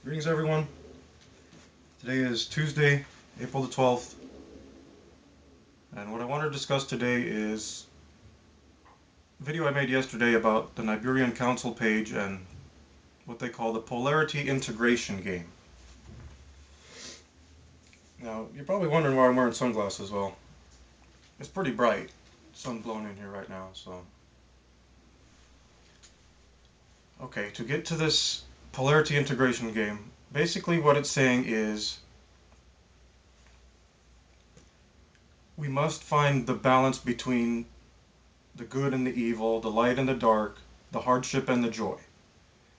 Greetings, everyone. Today is Tuesday, April the 12th, and what I want to discuss today is a video I made yesterday about the Niburian Council page and what they call the Polarity Integration game. Now, you're probably wondering why I'm wearing sunglasses. Well, it's pretty bright. Sun blowing in here right now, so. Okay, to get to this Polarity Integration game, basically what it's saying is we must find the balance between the good and the evil, the light and the dark, the hardship and the joy.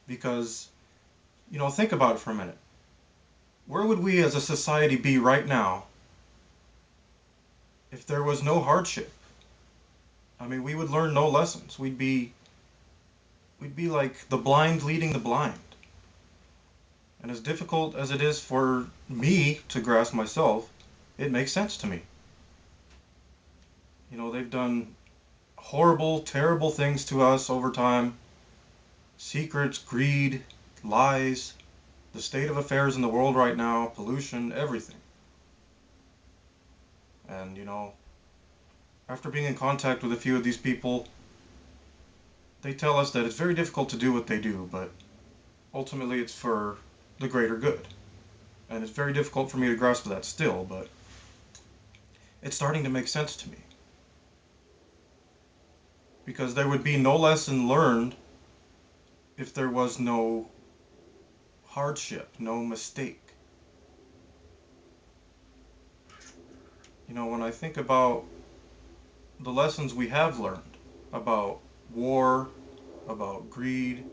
Because, think about it for a minute. Where would we as a society be right now if there was no hardship? I mean, we would learn no lessons. We'd be like the blind leading the blind. And as difficult as it is for me to grasp myself, it makes sense to me. They've done horrible, terrible things to us over time. Secrets, greed, lies, the state of affairs in the world right now, pollution, everything. And, after being in contact with a few of these people, they tell us that it's very difficult to do what they do, but ultimately it's for the greater good. And it's very difficult for me to grasp that still, but it's starting to make sense to me. Because there would be no lesson learned if there was no hardship, no mistake. When I think about the lessons we have learned about war, about greed,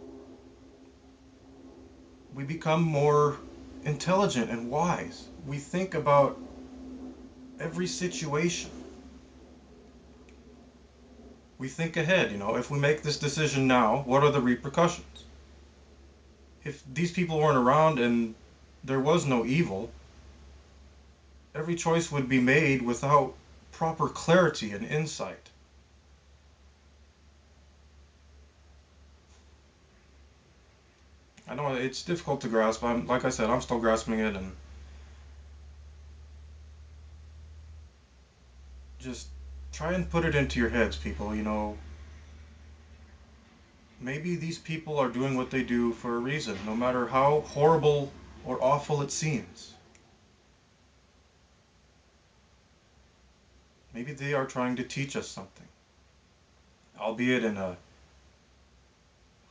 we become more intelligent and wise. We think about every situation. We think ahead, if we make this decision now, what are the repercussions? If these people weren't around and there was no evil, every choice would be made without proper clarity and insight. I know it's difficult to grasp. Like I said, I'm still grasping it, and just try and put it into your heads, people. Maybe these people are doing what they do for a reason, no matter how horrible or awful it seems. Maybe they are trying to teach us something, albeit in a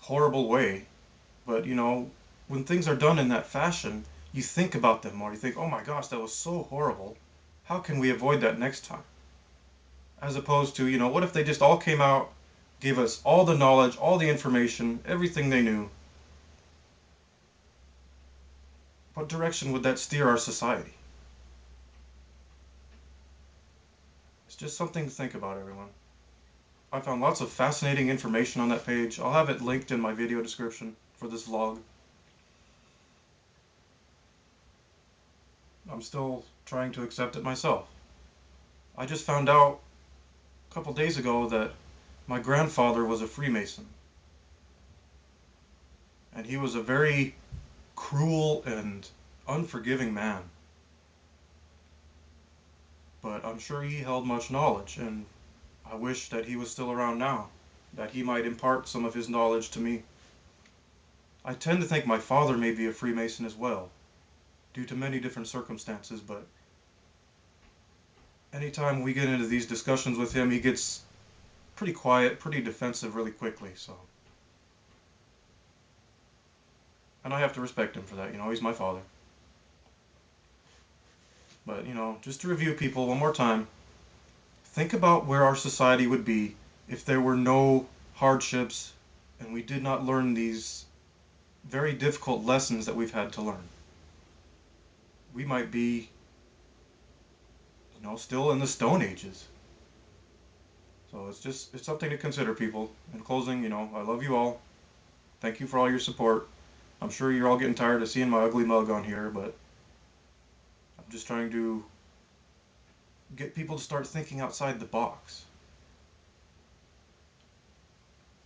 horrible way. But when things are done in that fashion, you think about them more. You think, oh my gosh, that was so horrible. How can we avoid that next time? As opposed to, what if they just all came out, gave us all the knowledge, all the information, everything they knew? What direction would that steer our society? It's just something to think about, everyone. I found lots of fascinating information on that page. I'll have it linked in my video description for this vlog. I'm still trying to accept it myself. I just found out a couple days ago that my grandfather was a Freemason. And he was a very cruel and unforgiving man. But I'm sure he held much knowledge, and I wish that he was still around now, that he might impart some of his knowledge to me. I tend to think my father may be a Freemason as well, due to many different circumstances, but anytime we get into these discussions with him, he gets pretty quiet, pretty defensive really quickly, so. And I have to respect him for that, he's my father. But, just to review people one more time, think about where our society would be if there were no hardships and we did not learn these very difficult lessons that we've had to learn. We might be, still in the Stone Ages. So it's something to consider, people. In closing, I love you all. Thank you for all your support. I'm sure you're all getting tired of seeing my ugly mug on here, but I'm just trying to get people to start thinking outside the box.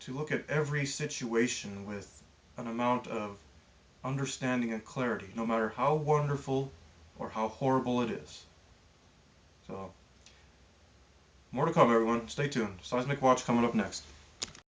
To look at every situation with an amount of understanding and clarity, no matter how wonderful or how horrible it is. So, more to come, everyone. Stay tuned. Seismic Watch coming up next.